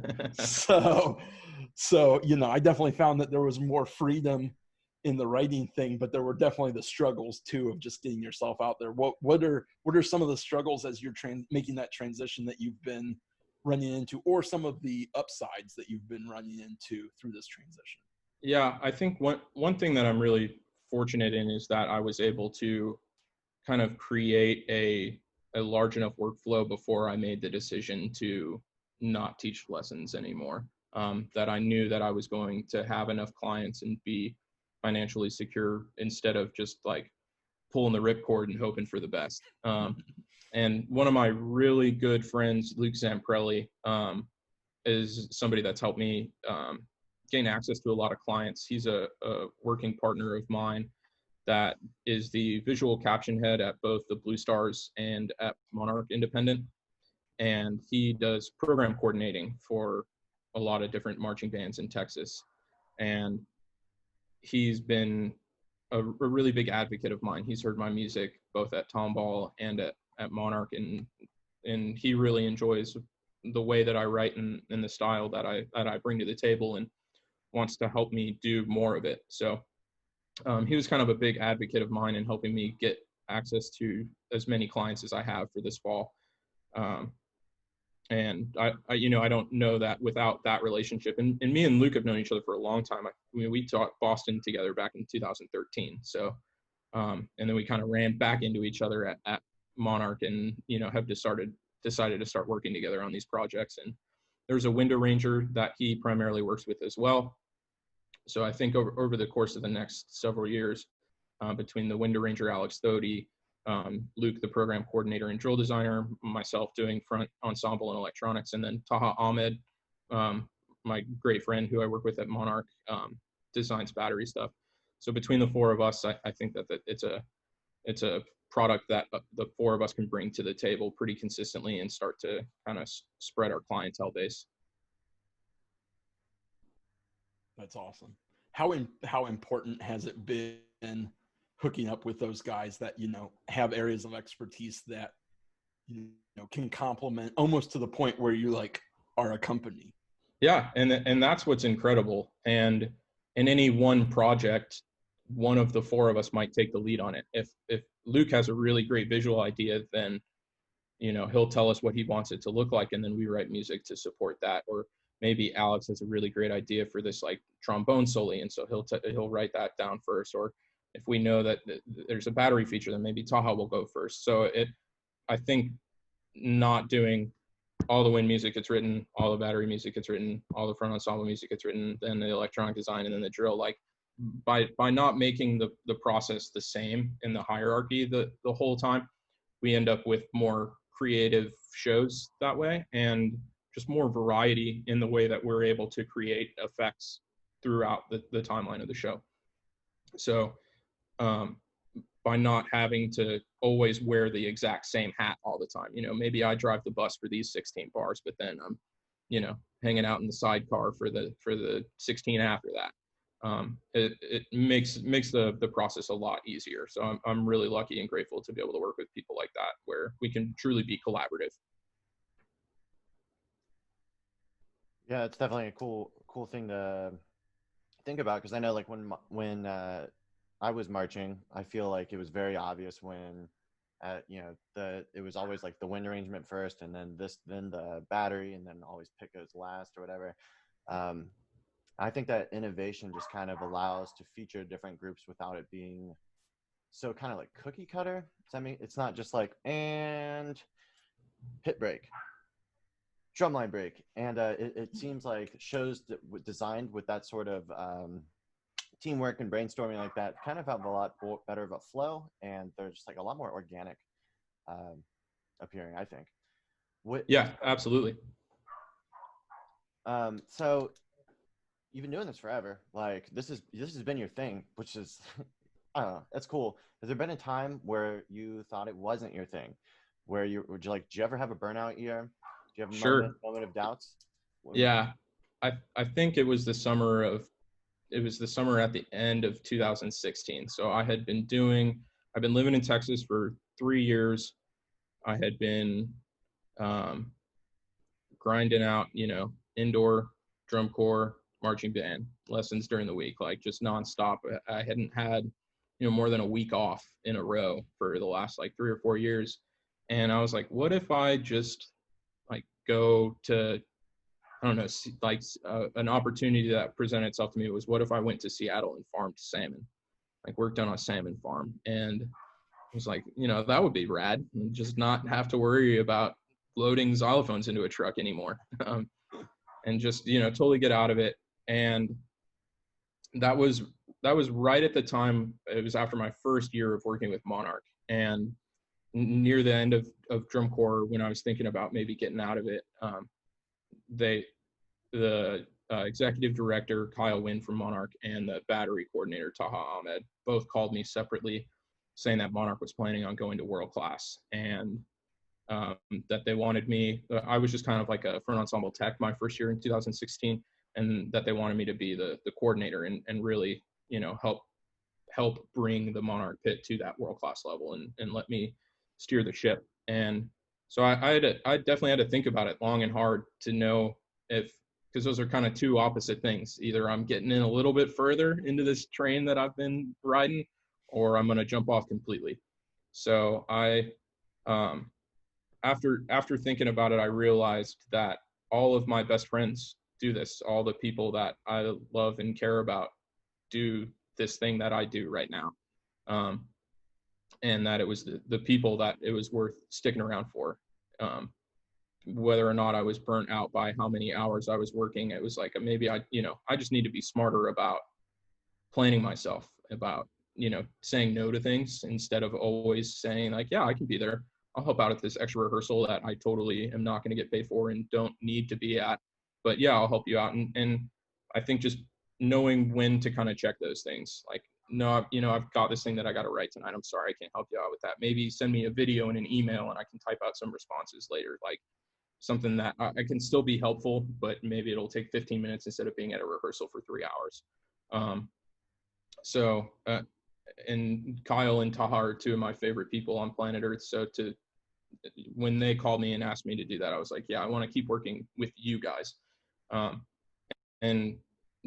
So, you know, I definitely found that there was more freedom in the writing thing, but there were definitely the struggles too of just getting yourself out there. What are some of the struggles as you're making that transition that you've been running into, or some of the upsides that you've been running into through this transition? Yeah, I think one thing that I'm really fortunate in is that I was able to kind of create a large enough workflow before I made the decision to not teach lessons anymore. That I knew that I was going to have enough clients and be financially secure instead of just like pulling the ripcord and hoping for the best. And one of my really good friends, Luke Zamprelli, is somebody that's helped me gain access to a lot of clients. He's a working partner of mine that is the visual caption head at both the Blue Stars and at Monarch Independent. And he does program coordinating for a lot of different marching bands in Texas. And he's been a really big advocate of mine. He's heard my music both at Tomball and at Monarch, and he really enjoys the way that I write and the style that I bring to the table, and wants to help me do more of it. So he was kind of a big advocate of mine in helping me get access to as many clients as I have for this fall. And I don't know that without that relationship. And me and Luke have known each other for a long time. We taught Boston together back in 2013. So, and then we kind of ran back into each other at Monarch, and have decided to start working together on these projects. And there's a window ranger that he primarily works with as well. So I think over the course of the next several years, between the window ranger Alex Thody, Luke, the program coordinator and drill designer, myself doing front ensemble and electronics, and then Taha Ahmed, my great friend who I work with at Monarch, designs battery stuff. So between the four of us, I think that it's a product that the four of us can bring to the table pretty consistently and start to kind of spread our clientele base. That's awesome. How important has it been hooking up with those guys that have areas of expertise that can complement almost to the point where you are a company? Yeah, and that's what's incredible. And in any one project, one of the four of us might take the lead on it. If Luke has a really great visual idea, then he'll tell us what he wants it to look like, and then we write music to support that. Or maybe Alex has a really great idea for this trombone solo, and so he'll write that down first. Or if we know that there's a battery feature, then maybe Taha will go first. So I think not doing all the wind music gets written, all the battery music gets written, all the front ensemble music gets written, then the electronic design, and then the drill. By not making the process the same in the hierarchy the whole time, we end up with more creative shows that way, and just more variety in the way that we're able to create effects throughout the timeline of the show. So by not having to always wear the exact same hat all the time, maybe I drive the bus for these 16 bars, but then I'm hanging out in the sidecar for the 16 after that. It makes the process a lot easier. So I'm really lucky and grateful to be able to work with people like that, where we can truly be collaborative. Yeah, it's definitely a cool thing to think about, because I know when I was marching, I feel like it was very obvious when it was always the wind arrangement first, and then the battery, and then always pick goes last or whatever. I think that innovation just kind of allows to feature different groups without it being so kind of cookie cutter. I mean, it's not just and hit break, drumline break, and it seems like shows that designed with that sort of teamwork and brainstorming like that kind of have a lot better of a flow, and they're just a lot more organic appearing, I think. Yeah, absolutely. So you've been doing this forever. This has been your thing, which is I don't know, that's cool. Has there been a time where you thought it wasn't your thing, where did you ever have a burnout year? Do you have a moment of doubts? Yeah, I think it was the summer at the end of 2016. So I've been living in Texas for 3 years. I had been grinding out, indoor drum corps, marching band lessons during the week, just nonstop. I hadn't had, more than a week off in a row for the last 3 or 4 years. And I was like, what if I just go to, I don't know, an opportunity that presented itself to me was, what if I went to Seattle and farmed salmon, worked on a salmon farm? And I was like, that would be rad, and just not have to worry about loading xylophones into a truck anymore. And just, totally get out of it. And that was right at the time. It was after my first year of working with Monarch, and near the end of drum corps, when I was thinking about maybe getting out of it, the executive director, Kyle Wynn from Monarch, and the battery coordinator, Taha Ahmed, both called me separately saying that Monarch was planning on going to world class, and that they wanted me. I was just kind of like a front ensemble tech my first year in 2016, and that they wanted me to be the coordinator and really, help bring the Monarch pit to that world class level and let me steer the ship. And so I definitely had to think about it long and hard to know because those are kind of two opposite things. Either I'm getting in a little bit further into this train that I've been riding, or I'm going to jump off completely. So after thinking about it, I realized that all of my best friends do this. All the people that I love and care about do this thing that I do right now. And that it was the people that it was worth sticking around for. Whether or not I was burnt out by how many hours I was working, it was like, maybe I just need to be smarter about planning myself, about, saying no to things instead of always saying like, yeah, I can be there. I'll help out at this extra rehearsal that I totally am not going to get paid for and don't need to be at, but yeah, I'll help you out. And I think just knowing when to kind of check those things, like, no, I've got this thing that I got to write tonight. I'm sorry, I can't help you out with that. Maybe send me a video and an email and I can type out some responses later. Like something that I can still be helpful, but maybe it'll take 15 minutes instead of being at a rehearsal for 3 hours. And Kyle and Taha are two of my favorite people on planet Earth. So when they called me and asked me to do that, I was like, yeah, I want to keep working with you guys. And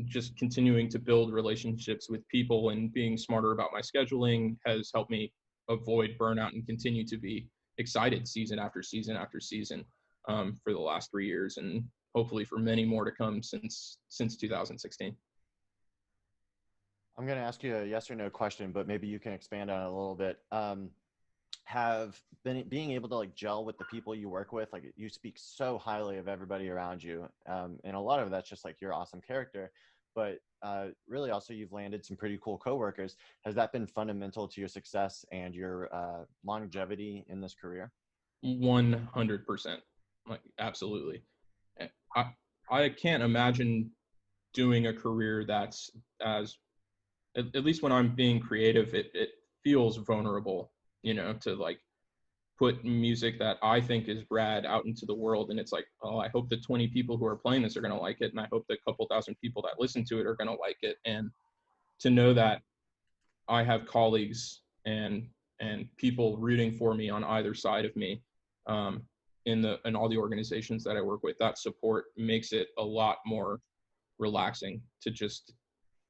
just continuing to build relationships with people and being smarter about my scheduling has helped me avoid burnout and continue to be excited season after season after season for the last 3 years, and hopefully for many more to come since 2016. I'm going to ask you a yes or no question, but maybe you can expand on it a little bit. Being able to like gel with the people you work with, like you speak so highly of everybody around you, and a lot of that's just like your awesome character, but really also you've landed some pretty cool coworkers. Has that been fundamental to your success and your longevity in this career? 100%, like absolutely. I can't imagine doing a career that's as, at least when I'm being creative, it feels vulnerable, to like put music that I think is rad out into the world. And it's like, oh, I hope the 20 people who are playing this are going to like it. And I hope the couple thousand people that listen to it are going to like it. And to know that I have colleagues and people rooting for me on either side of me, in all the organizations that I work with, that support makes it a lot more relaxing to just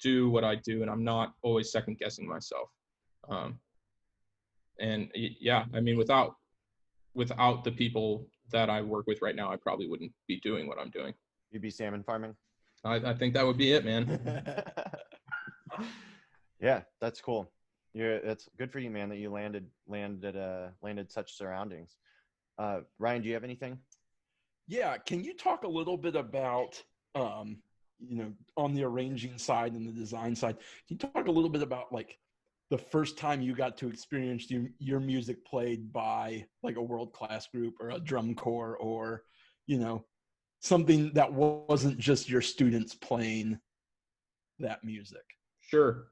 do what I do. And I'm not always second guessing myself. And yeah, I mean, without the people that I work with right now, I probably wouldn't be doing what I'm doing. You'd be salmon farming? I think that would be it, man. Yeah, that's cool. It's good for you, man, that you landed such surroundings. Ryan, do you have anything? Yeah, can you talk a little bit about on the arranging side and the design side? Can you talk a little bit about like the first time you got to experience your music played by like a world-class group or a drum corps, or something that wasn't just your students playing that music? Sure.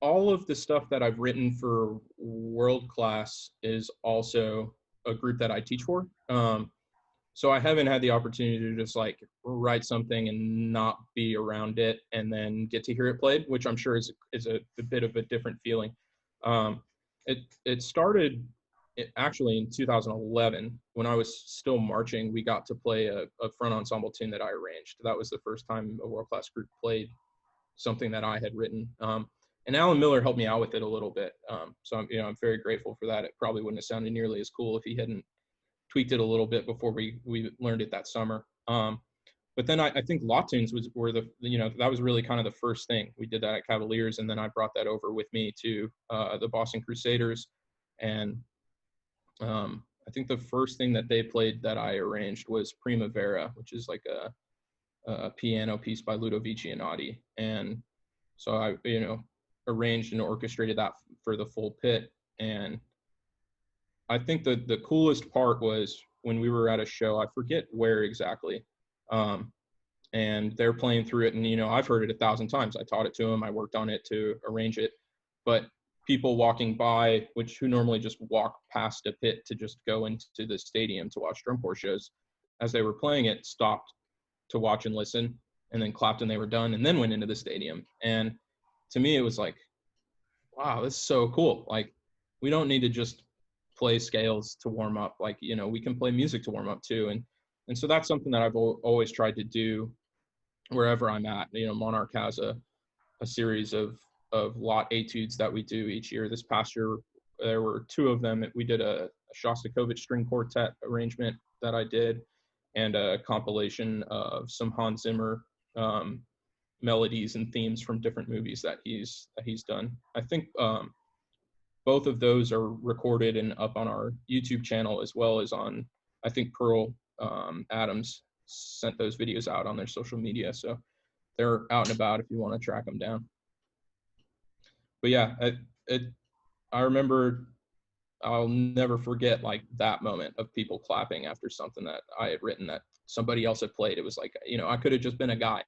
All of the stuff that I've written for world class is also a group that I teach for. So I haven't had the opportunity to just like write something and not be around it and then get to hear it played, which I'm sure is a bit of a different feeling. It started actually in 2011 when I was still marching. We got to play a front ensemble tune that I arranged. That was the first time a world-class group played something that I had written. And Alan Miller helped me out with it a little bit. So I'm very grateful for that. It probably wouldn't have sounded nearly as cool if he hadn't tweaked it a little bit before we learned it that summer. But then I think Law Tunes were that was really kind of the first thing. We did that at Cavaliers, and then I brought that over with me to the Boston Crusaders. And I think the first thing that they played that I arranged was Primavera, which is like a piano piece by Ludovici Anati. And so I, arranged and orchestrated that for the full pit. And I think the coolest part was when we were at a show, I forget where exactly, And they're playing through it. And, you know, I've heard it 1,000 times. I taught it to them. I worked on it to arrange it. But people walking by, who normally just walk past a pit to just go into the stadium to watch drum corps shows, as they were playing it, stopped to watch and listen, and then clapped when they were done, and then went into the stadium. And to me, it was like, wow, this is so cool. Like, we don't need to just play scales to warm up. Like, you know, we can play music to warm up too. And so that's something that I've always tried to do wherever I'm at. You know, Monarch has a series of lot etudes that we do each year. This past year, there were 2 of them. We did a Shostakovich string quartet arrangement that I did, and a compilation of some Hans Zimmer melodies and themes from different movies that he's done. I think both of those are recorded and up on our YouTube channel, as well as on, I think Pearl Adams sent those videos out on their social media. So they're out and about if you want to track them down. But yeah, I remember, I'll never forget like that moment of people clapping after something that I had written that somebody else had played. It was like, you know, I could have just been a guy.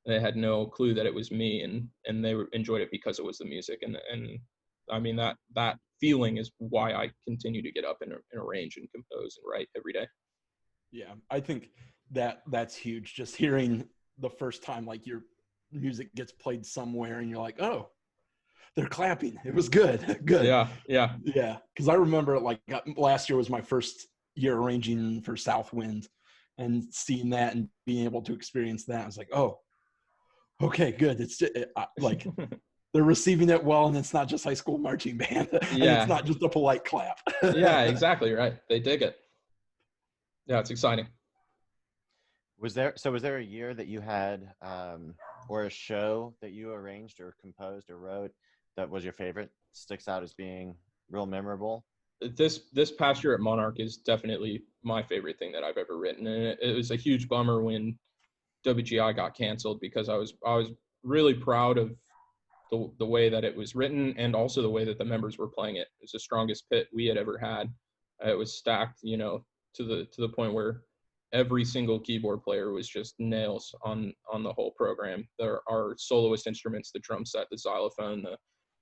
They had no clue that it was me, and they enjoyed it because it was the music. And I mean, that feeling is why I continue to get up and arrange and compose and write every day. Yeah, I think that's huge. Just hearing the first time like your music gets played somewhere and you're like, oh, they're clapping. It was good. Good. Yeah. Because I remember like last year was my first year arranging for Southwind, and seeing that and being able to experience that, I was like, oh, okay, good. It's like they're receiving it well, and it's not just high school marching band. And it's not just a polite clap. Yeah, exactly right. They dig it. Yeah, it's exciting. Was there a year that you had or a show that you arranged or composed or wrote that was your favorite, sticks out as being real memorable? This past year at Monarch is definitely my favorite thing that I've ever written, and it was a huge bummer when WGI got canceled, because I was really proud of the way that it was written, and also the way that the members were playing it. It was the strongest pit we had ever had. It was stacked, you know, to the point where every single keyboard player was just nails on the whole program. There are soloist instruments, the drum set, the xylophone,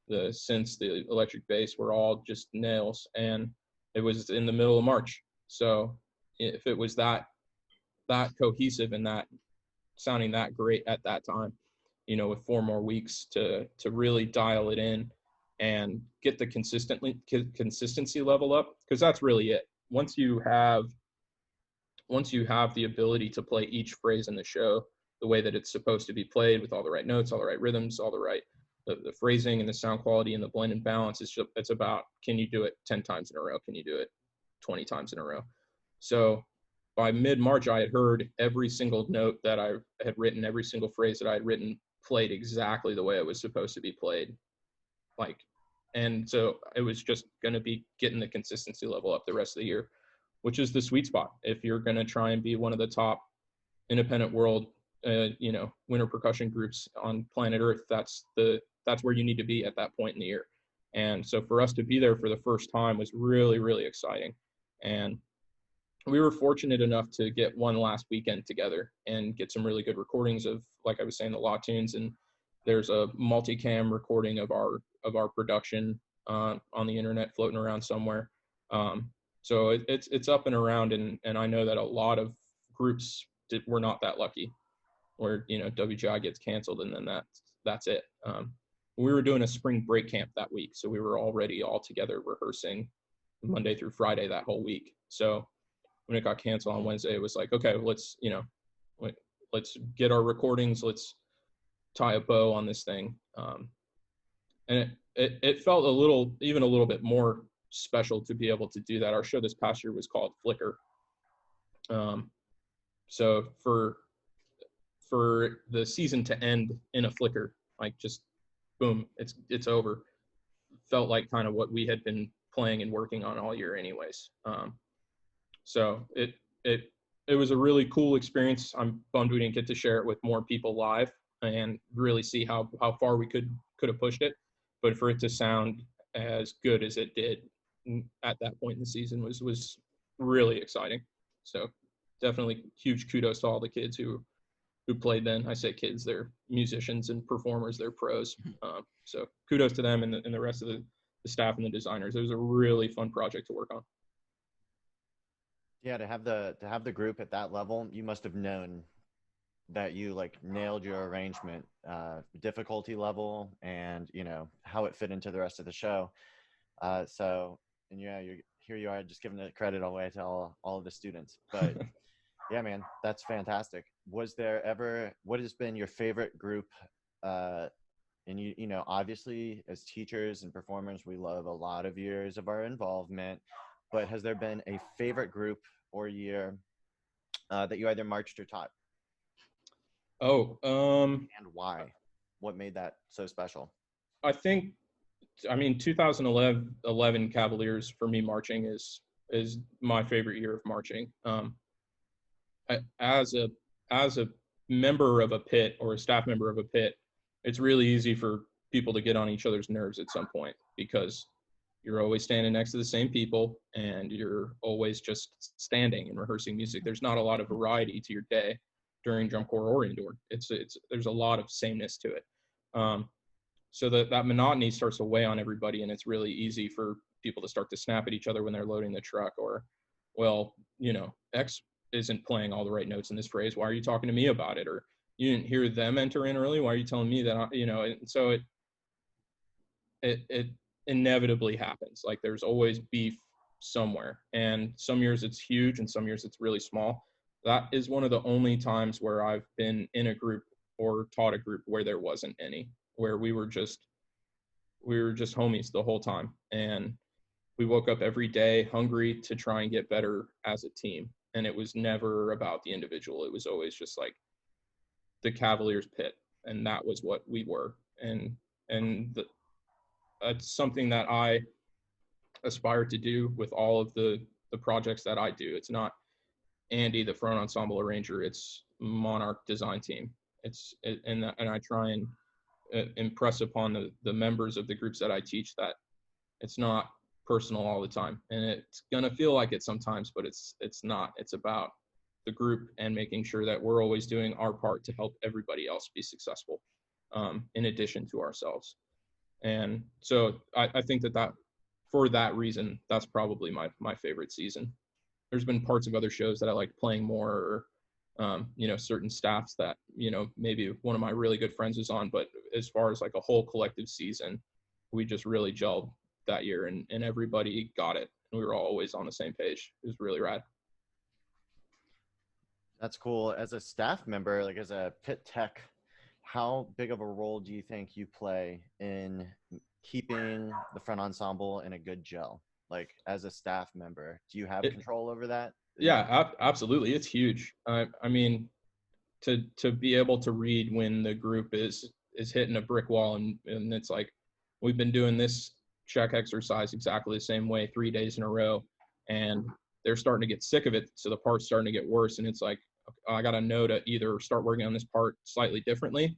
the synths, the electric bass were all just nails. And it was in the middle of March. So if it was that cohesive and that sounding that great at that time, you know, with 4 more weeks to really dial it in and get the consistency level up, because that's really it. Once you have the ability to play each phrase in the show the way that it's supposed to be played, with all the right notes, all the right rhythms, all the right the phrasing and the sound quality and the blend and balance, it's about, can you do it 10 times in a row? Can you do it 20 times in a row? So by mid-March, I had heard every single note that I had written, every single phrase that I had written played exactly the way it was supposed to be played. And so it was just going to be getting the consistency level up the rest of the year, which is the sweet spot. If you're going to try and be one of the top independent world, winter percussion groups on planet Earth, that's where you need to be at that point in the year. And so for us to be there for the first time was really, really exciting. And we were fortunate enough to get one last weekend together and get some really good recordings of, like I was saying, the law tunes. And there's a multicam recording of our production on the internet floating around somewhere. So it's up and around, and I know that a lot of groups were not that lucky, where, you know, WGI gets canceled and then that's it. We were doing a spring break camp that week, so we were already all together rehearsing Monday through Friday that whole week. So when it got canceled on Wednesday, it was like, okay, let's get our recordings, let's tie a bow on this thing. And it felt a little bit more special to be able to do that. Our show this past year was called Flicker. So for the season to end in a flicker, like just boom, it's over, felt like kind of what we had been playing and working on all year anyways. So it was a really cool experience. I'm bummed we didn't get to share it with more people live and really see how far we could have pushed it. But for it to sound as good as it did at that point in the season was really exciting. So definitely huge kudos to all the kids who played then. I say kids, they're musicians and performers, they're pros. So kudos to them and the rest of the staff and the designers. It was a really fun project to work on. Yeah, to have the group at that level, you must have known that you like nailed your arrangement, difficulty level, and how it fit into the rest of the show. And yeah, here you are just giving the credit away to all of the students. But yeah, man, that's fantastic. Was there ever, what has been your favorite group? And obviously as teachers and performers, we love a lot of years of our involvement, but has there been a favorite group or year that you either marched or taught? And why? What made that so special? I think, 2011 Cavaliers for me marching is my favorite year of marching. As a member of a pit or a staff member of a pit, it's really easy for people to get on each other's nerves at some point because you're always standing next to the same people and you're always just standing and rehearsing music. There's not a lot of variety to your day during drum corps or indoor. There's a lot of sameness to it. So that monotony starts to weigh on everybody, and it's really easy for people to start to snap at each other when they're loading the truck, or, well, X isn't playing all the right notes in this phrase. Why are you talking to me about it? Or you didn't hear them enter in early. Why are you telling me that? And so it inevitably happens. Like there's always beef somewhere, and some years it's huge and some years it's really small. That is one of the only times where I've been in a group or taught a group where there wasn't any, where we were just homies the whole time. And we woke up every day hungry to try and get better as a team. And it was never about the individual. It was always just like the Cavaliers pit. And that was what we were. And it's something that I aspire to do with all of the projects that I do. It's not Andy, the front ensemble arranger. It's Monarch design team. And I try and impress upon the members of the groups that I teach that it's not personal all the time, and it's gonna feel like it sometimes, but it's not. It's about the group and making sure that we're always doing our part to help everybody else be successful, in addition to ourselves. And so I think that for that reason, that's probably my favorite season. There's been parts of other shows that I like playing more, or certain staffs that, maybe one of my really good friends is on, but as far as like a whole collective season, we just really gelled that year, and everybody got it. And we were all always on the same page. It was really rad. That's cool. As a staff member, like as a pit tech, how big of a role do you think you play in keeping the front ensemble in a good gel? Like as a staff member, do you have control over that? Yeah, absolutely. It's huge. I mean, to be able to read when the group is hitting a brick wall, and it's like, we've been doing this check exercise exactly the same way 3 days in a row, and they're starting to get sick of it. So the part's starting to get worse, and it's like, I got to know to either start working on this part slightly differently,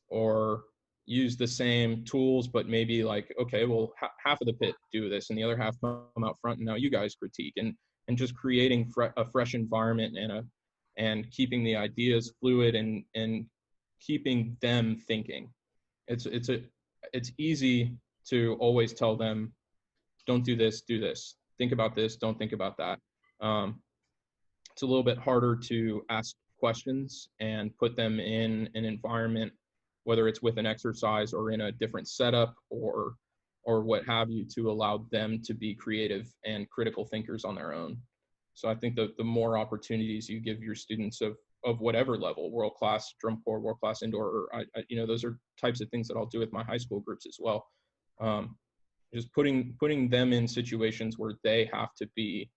or use the same tools, but maybe like, okay, well, half of the pit do this and the other half come out front, and now you guys critique, and just creating a fresh environment and keeping the ideas fluid and keeping them thinking. It's easy to always tell them, don't do this, do this. Think about this, don't think about that. It's a little bit harder to ask questions and put them in an environment, whether it's with an exercise or in a different setup or what have you, to allow them to be creative and critical thinkers on their own. So I think the more opportunities you give your students of whatever level, world-class drum corps, world-class indoor, or those are types of things that I'll do with my high school groups as well. Just putting them in situations where they have to be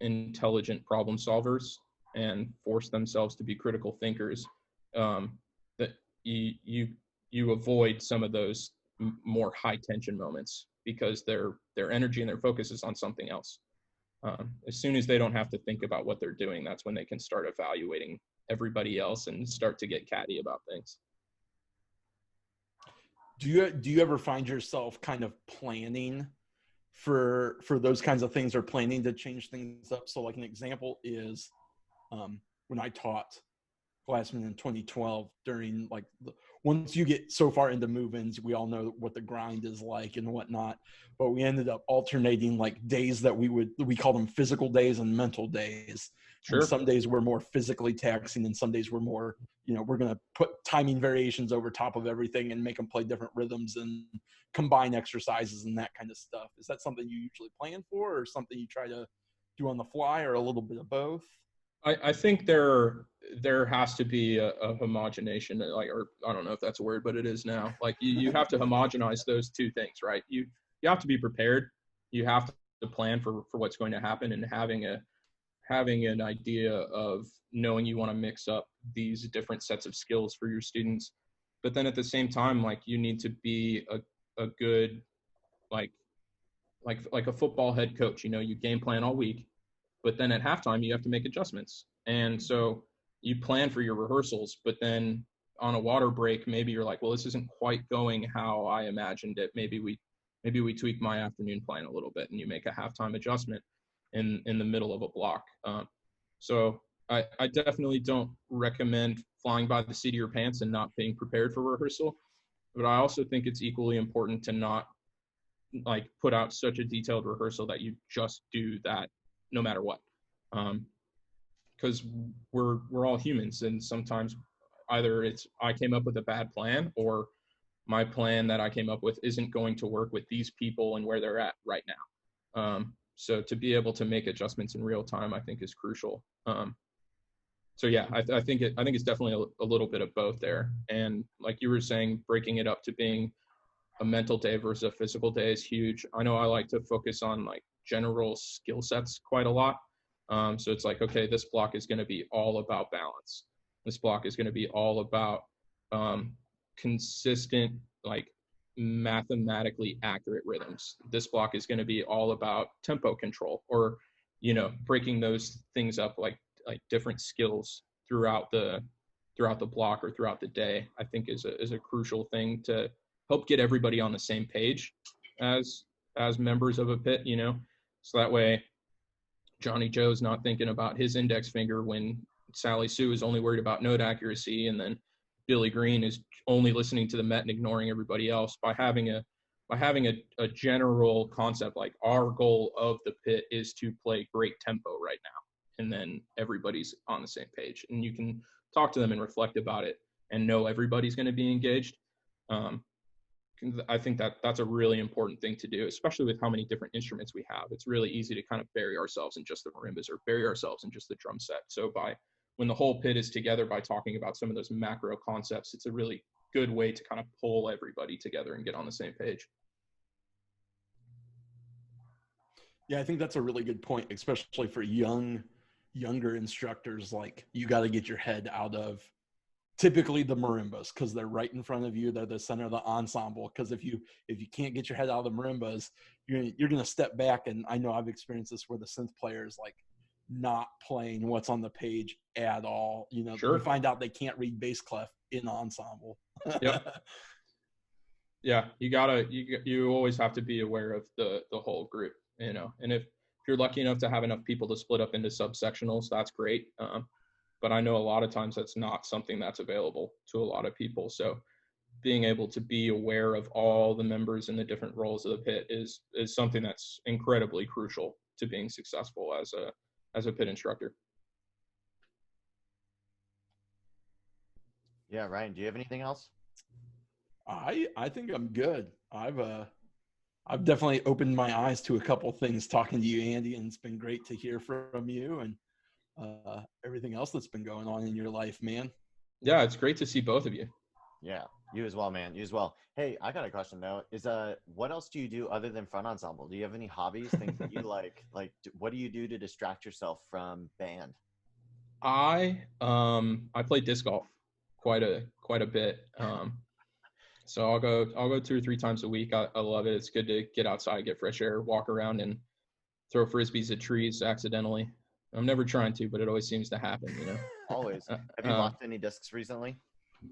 intelligent problem solvers and force themselves to be critical thinkers, that you avoid some of those more high tension moments, because their energy and their focus is on something else. As soon as they don't have to think about what they're doing, that's when they can start evaluating everybody else and start to get catty about things. Do you ever find yourself kind of planning for those kinds of things, or planning to change things up? So like an example is, when I taught classmen in 2012 during like once you get so far into move-ins, we all know what the grind is like and whatnot, but we ended up alternating like days that we call them physical days and mental days. Sure. And some days we're more physically taxing and some days we're more, we're going to put timing variations over top of everything and make them play different rhythms and combine exercises and that kind of stuff. Is that something you usually plan for or something you try to do on the fly or a little bit of both? I think there has to be a homogenation, like, or I don't know if that's a word, but it is now. Like you have to homogenize those two things, right? You have to be prepared. You have to plan for what's going to happen, and having an idea of knowing you want to mix up these different sets of skills for your students. But then at the same time, like you need to be a good like a football head coach. You game plan all week. But then at halftime, you have to make adjustments. And so you plan for your rehearsals, but then on a water break, maybe you're like, well, this isn't quite going how I imagined it. Maybe we tweak my afternoon plan a little bit, and you make a halftime adjustment in the middle of a block. So I definitely don't recommend flying by the seat of your pants and not being prepared for rehearsal. But I also think it's equally important to not like put out such a detailed rehearsal that you just do that no matter what, because we're all humans, and sometimes either it's I came up with a bad plan or my plan that I came up with isn't going to work with these people and where they're at right now. So to be able to make adjustments in real time, I think is crucial. So yeah, I think it's definitely a little bit of both there. And like you were saying, breaking it up to being a mental day versus a physical day is huge. I know I like to focus on like general skill sets quite a lot. So it's like, okay, this block is going to be all about balance. This block is going to be all about consistent, like mathematically accurate rhythms. This block is going to be all about tempo control, or breaking those things up like different skills throughout the block or throughout the day. I think is a crucial thing to help get everybody on the same page as members of a pit, so that way Johnny Joe's not thinking about his index finger when Sally Sue is only worried about note accuracy, and then Billy Green is only listening to the Met and ignoring everybody else. By having a general concept, like our goal of the pit is to play great tempo right now, and then everybody's on the same page, and you can talk to them and reflect about it and know everybody's going to be engaged. I think that's a really important thing to do, especially with how many different instruments we have. It's really easy to kind of bury ourselves in just the marimbas or bury ourselves in just the drum set. So when the whole pit is together, by talking about some of those macro concepts, it's a really good way to kind of pull everybody together and get on the same page. Yeah, I think that's a really good point, especially for younger instructors. Like, you got to get your head out of typically the marimbas, because they're right in front of you. They're the center of the ensemble. Because if you can't get your head out of the marimbas, you're going to step back. And I know I've experienced this where the synth player is like not playing what's on the page at all. Sure. You find out they can't read bass clef in ensemble. Yep. Yeah, you always have to be aware of the whole group, and if you're lucky enough to have enough people to split up into subsectionals, that's great. But I know a lot of times that's not something that's available to a lot of people. So being able to be aware of all the members in the different roles of the pit is something that's incredibly crucial to being successful as a pit instructor. Yeah, Ryan, do you have anything else? I think I'm good. I've definitely opened my eyes to a couple things talking to you, Andy, and it's been great to hear from you and everything else that's been going on in your life, man. Yeah, it's great to see both of you. Yeah, you as well, man. You as well. Hey, I got a question though. What else do you do other than front ensemble? Do you have any hobbies, things that you like? Like, what do you do to distract yourself from band? I play disc golf quite a bit. So I'll go 2 or 3 times a week. I love it. It's good to get outside, get fresh air, walk around, and throw frisbees at trees accidentally. I'm never trying to, but it always seems to happen, Always. Have you lost any discs recently?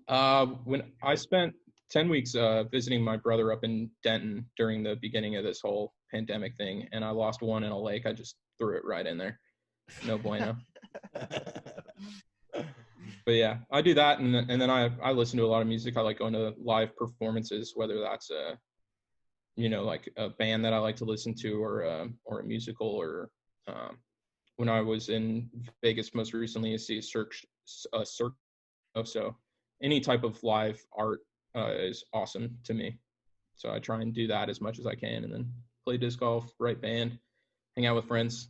When I spent 10 weeks visiting my brother up in Denton during the beginning of this whole pandemic thing, and I lost one in a lake. I just threw it right in there. No bueno. But yeah, I do that, and then I listen to a lot of music. I like going to live performances, whether that's a like a band that I like to listen to, or a musical, or when I was in Vegas most recently, I see a circ. So any type of live art is awesome to me. So I try and do that as much as I can, and then play disc golf, write band, hang out with friends.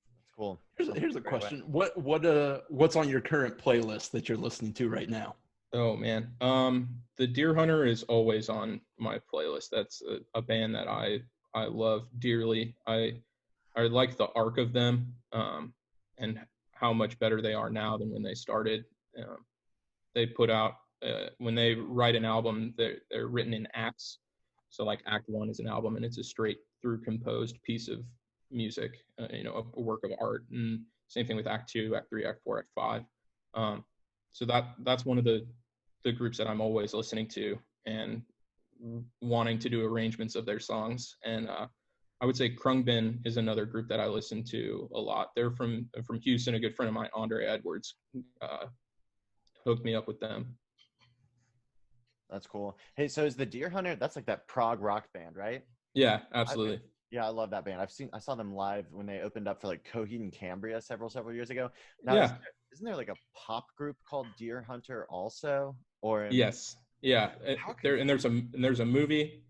That's cool. Here's a question. What's on your current playlist that you're listening to right now? Oh man, the Deer Hunter is always on my playlist. That's a band that I love dearly. I like the arc of them, and how much better they are now than when they started. They put out when they write an album, they're written in acts. So like Act 1 is an album, and it's a straight through composed piece of music, a work of art. And same thing with Act 2, Act 3, Act 4, Act 5. So that's one of the groups that I'm always listening to and wanting to do arrangements of their songs. And I would say Krungbin is another group that I listen to a lot. They're from Houston. A good friend of mine, Andre Edwards, hooked me up with them. That's cool. Hey, so is the Deer Hunter, that's like that prog rock band, right? Yeah, absolutely. Yeah, I love that band. I saw them live when they opened up for like Coheed and Cambria several years ago. Now, yeah. Isn't there like a pop group called Deer Hunter also? Or yes, yeah. There's a movie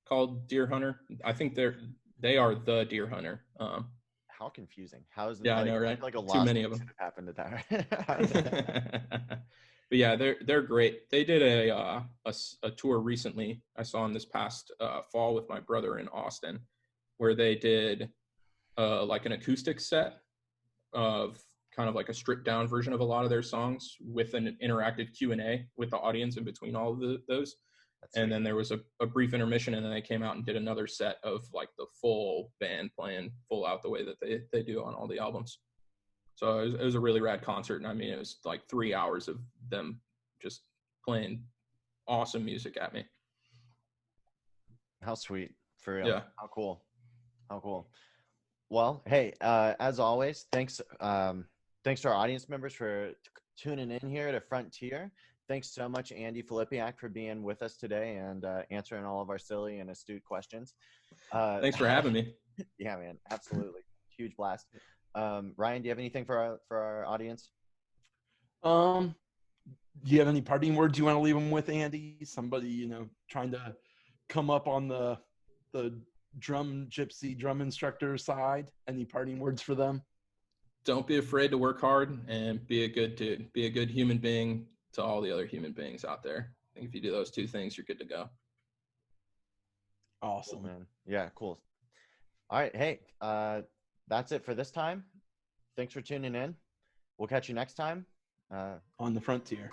called Deer Hunter. I think they are the Deer Hunter. How confusing. How is it? Yeah, like, I know, right? Like a Too many of them happened to that. But yeah, they're great. They did a tour recently. I saw them this past fall with my brother in Austin, where they did like an acoustic set of kind of like a stripped down version of a lot of their songs with an interactive Q&A with the audience in between all of those. And then there was a brief intermission, and then they came out and did another set of like the full band playing full out the way that they do on all the albums. So it was a really rad concert. And I mean, it was like 3 hours of them just playing awesome music at me. How sweet. For real. Yeah. How cool. How cool. Well, hey, as always, thanks to our audience members for tuning in here to Frontier. Thanks so much, Andy Filipiak, for being with us today and answering all of our silly and astute questions. Thanks for having me. Yeah, man, absolutely. Huge blast. Ryan, do you have anything for our audience? Do you have any parting words you want to leave them with, Andy? Somebody, trying to come up on the drum instructor side. Any parting words for them? Don't be afraid to work hard and be a good dude. Be a good human being to all the other human beings out there. I think if you do those two things, you're good to go. Awesome, man. Yeah, cool. All right. Hey, that's it for this time. Thanks for tuning in. We'll catch you next time. On the Frontier.